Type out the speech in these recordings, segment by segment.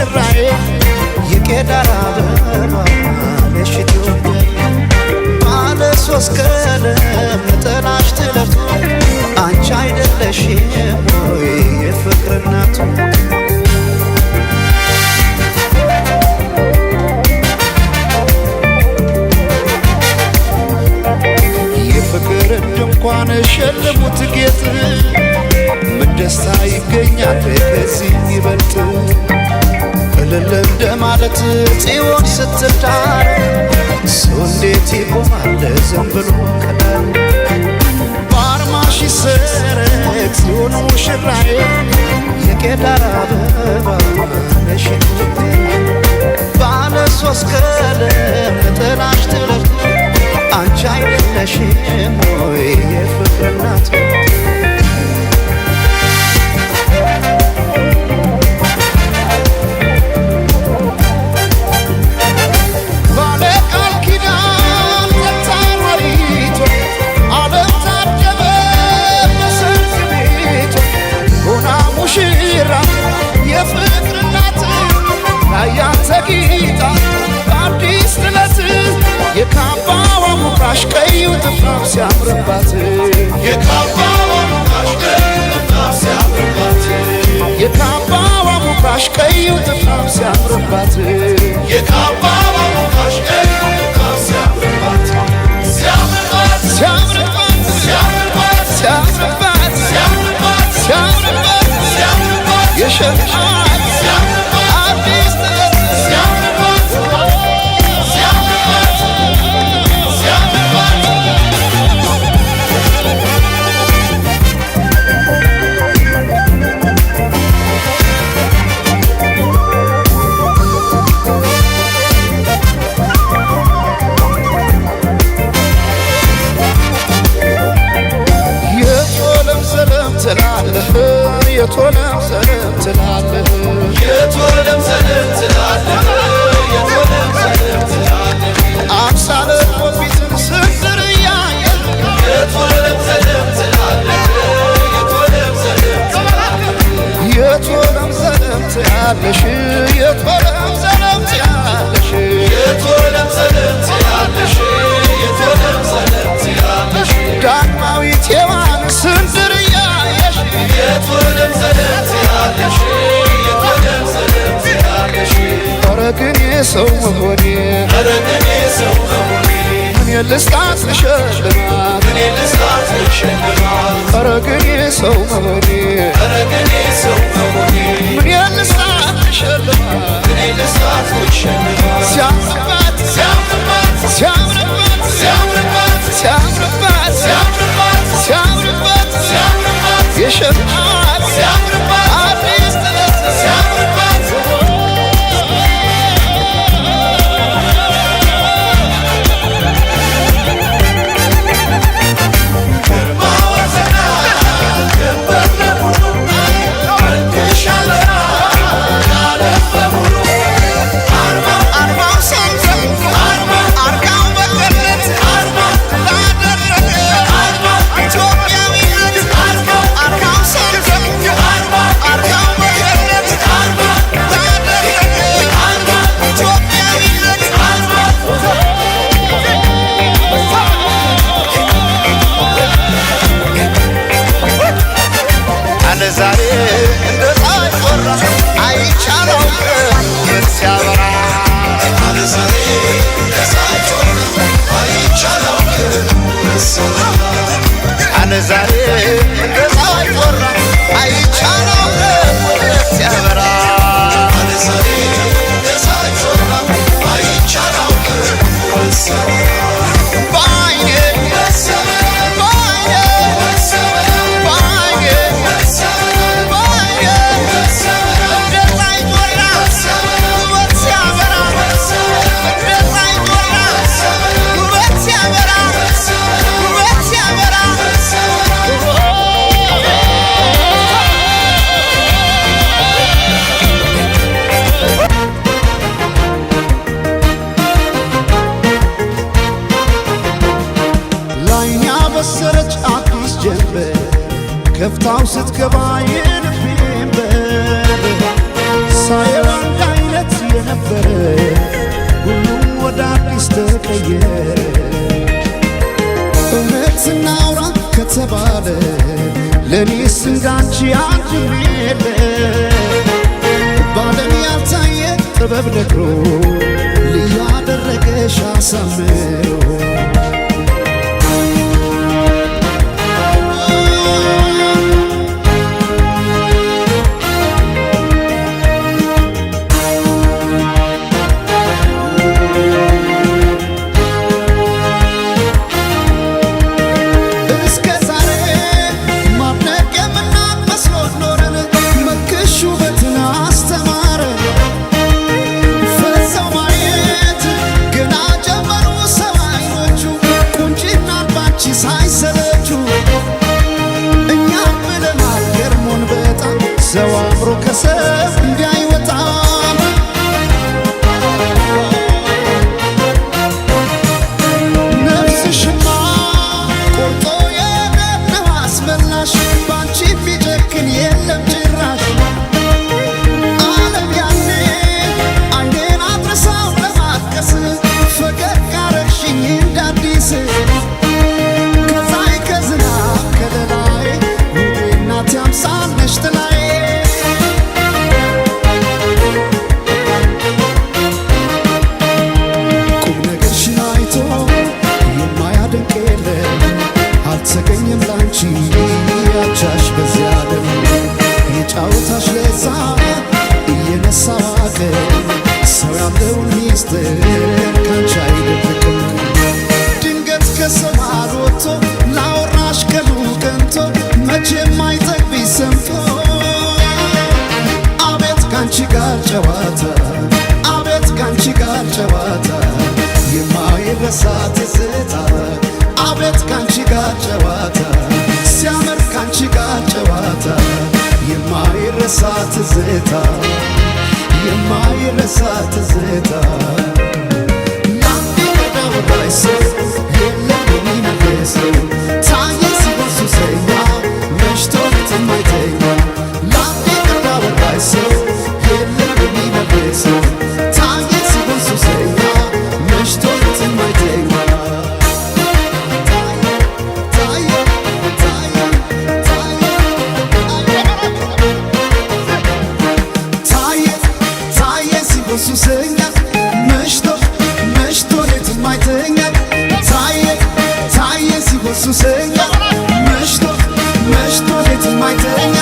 ሙሽራዬ የቄዳር አበባ ነሽ ኢትዮጵያዬ ባለ ሶስት ቀለም ነጠላሽ ትለብቶ አንቺ አይደለሽም ወይ የፍቅር እናቱ የፍቅር ድንኳን ሸልሙት ጌጥ ምን ደስታ ይገኛል ከዚህ ይበልጥ እልል እንደማለት ጽዮን ስትዳር ሰው እንዴት ይቆማል ዝም ብሎ ቀላል በአርማሽ ይሰረቅ ጽዮን ሙሽራዬ የቄዳር አበባ ነሽ ኢትዮጵያዬ ባለ ሶስት ቀለም ነጠላሽ ትለብቶ አንቺ አይደለሽም ወይ የፍቅር እናቱ የካባዋ ሙቃሽ ቀዩ ጥፍራፍ ሲያምርባት የካባዋ ሙቃሽ ቀዩ ጥፍራፍ ሲያምርባት የካባዋ ሙቃሽ ቀዩ ጥፍራፍ ሲያምርባት የካባዋ ሙቃሽ ቀዩ ጥፍራፍ ሲያምርባት ሲያምርባት ሲያምርባት ሲያምርባት ሲያምርባት ሲያምርባት ሲያምርባት ሲያምርባት የሸምዓት ሲያምርባት አዲስ ሲያምርባት የቶለም ሰለም ትላለህ የቶለም ሰለም ትላለህ የቶለም ሰለም ትላለህ አምሳለ ፊትን ስንዝር እያየህ የቶለም ሰለም ትላለህ የቶለም ሰለም ትላለህ የቶለም ሰለም ትያለሽ የቶለም ሰለም ትያለሽ የቶለም ሰለም ትያለሽ የቶለም ሰለም ትያለሽ ዳግማዊት ሔዋን ስንዝር እያየሽ የቶለም ሰለም ትያለሽ የቶለም ሰለም ትያለሽ ኧረ ግን የሰው መሆኔ ኧረ ግን የሰው መሆኔ ምን ልስጣት ልሸልማት ምን ልስጣት ልሸልማት ኧረ ግን የሰው መሆኔ ኧረ ግን የሰው መሆኔ ምን ልስጣት ልሸልማት ምን ልስጣት ልሸልማት ሲያምርባት ሲያምርባት ሲያምርባት ሲያምርባት ሲያምርባት ሲያምርባት ሲያምርባት ሲያምርባት የሸምዓት ሲያምርባት አዲስ ጥለት ሲያምርባት ዛሬ እንደ ፀሐይ ቆራ አይቻለው ሲያበራ ዛሬ እንደ ፀሐይ ቆራ አይቻለው ዛሬ እንደ ፀሐይ ቆራ አይቻለው ሲያበራ ዛሬ እንደ ፀሐይ ቆራ አይቻለው ባይኔ በሰረች አዲስ ጀንበር ከፍታው ስትገባ የልቤን በር ሳየው ነበረ ሁሉም ወደ አዲስ ተቀየረ። እውነት እናውራ ከተባለ ለኔስ እንዳንቺ አንድም የለ። ባለም ያልታየ ጥበብ ነግሮ ልዩ አደረገሽ አሳምሮ። ሰው አምሮ ከሰብ እንዲያይወጣ ነፍስሽማ ቆርጦ የነነው አስመላሽ ባንቺ ቢጨክን የለም ጭራሽ። ዓለም ያኔ አይኔን አድረሳው ለማጥቀስ ፈገግ አረግሽኝ እንዳዲስ ከፀሐይ ከዝናብ ከለላይ ውቤ እናቴ አምሳል ነሽ ጥላዬ። አልተገኘም ላንቺ ያቻሽ በዚያ ዓለም የጫወታሽ ለዛ እየነሳ ዋቀ ሰው ያለውን ሚስጥር ካንቺ አይደብቅም። ድንገት ከሰው መሃል ወጥቶ ላወራሽ ቀኑ ቀንቶ መቼም አይጠግብሽ ሰምቶ አቤት ካንቺ ጋር ጨዋታ አቤት ካንቺ ጋር ጨዋታ የማይረሳ ትዝታ አቤት ካንቺ ጋር ጨዋታ ሲያምር ካንቺ ጋር ጨዋታ የማይረሳ ትዝታ የማይረሳ ትዝታ። ላንዴ ወዳወራሽ ሰው የለም የሚነግረው ታየ ሲሆን ሱሰኛ መሽቶ የማይተኛ። ላንዴ ወዳወራሽ ሰው የለም የሚነግረው ታየ ሲሆን ሱሰኛ መሽቶ የማይተኛ። ሱሰኛ መሽቶ መሽቶ ሌት የማይተኛ ታየ ታየ ሲሆን ሱሰኛ መሽቶ መሽቶ ሌት የማይተኛ።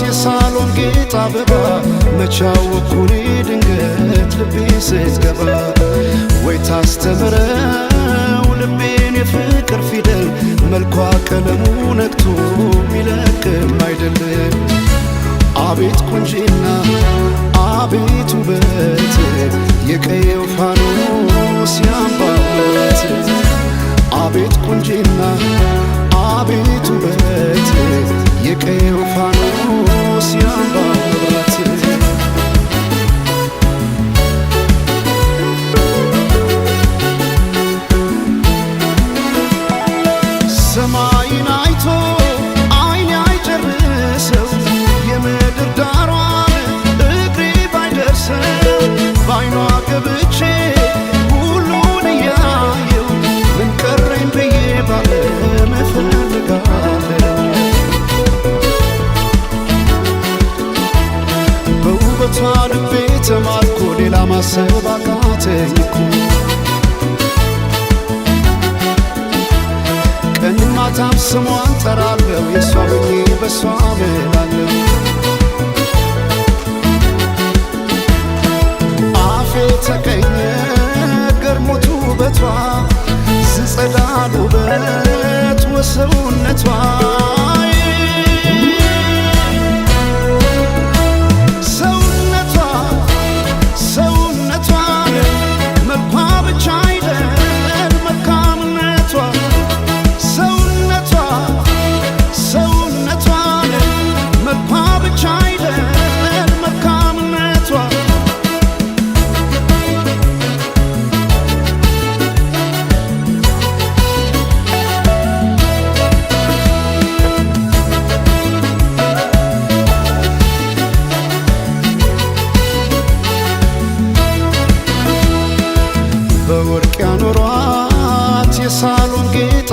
የሳሎን ጌጥ አበባ መቻወኩኔ ድንገት ልቤ ስትገባ ወይ ታስተምረው ልቤን የፍቅር ፊደል መልኳ ቀለሙ ነክቶ ሚለቅም አይደለም። አቤት ቁንጂና አቤት ውበት የቀየው ፋኖስ ያምባበት። አቤት ቁንጂና አቤት ውበት የቀየው ፋኖስ ያምባበት። ሰማይን አይቶ አይኔ አይጨርሰው የምድር ዳሯን እግሬ ባይደርሰው ባይኗ ገብቼ ሁሉን እያየው ምን ቀረኝ ብዬ ባለም እፈልጋለሁ። በውበቷ ልቤ ተማርኮ ሌላ ማሰብ አቃተኝ እኮ ቀን ማታም ስሟን ጠራለሁ የሷ ሆኜ በሷ እምላለሁ። አፌ ተቀኘ ገርሞት ውበቷ ዝጸዳል ውበት ወሰውነቷ ሰውነቷ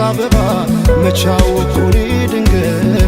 አበባ መቻወኩኒ ድንገት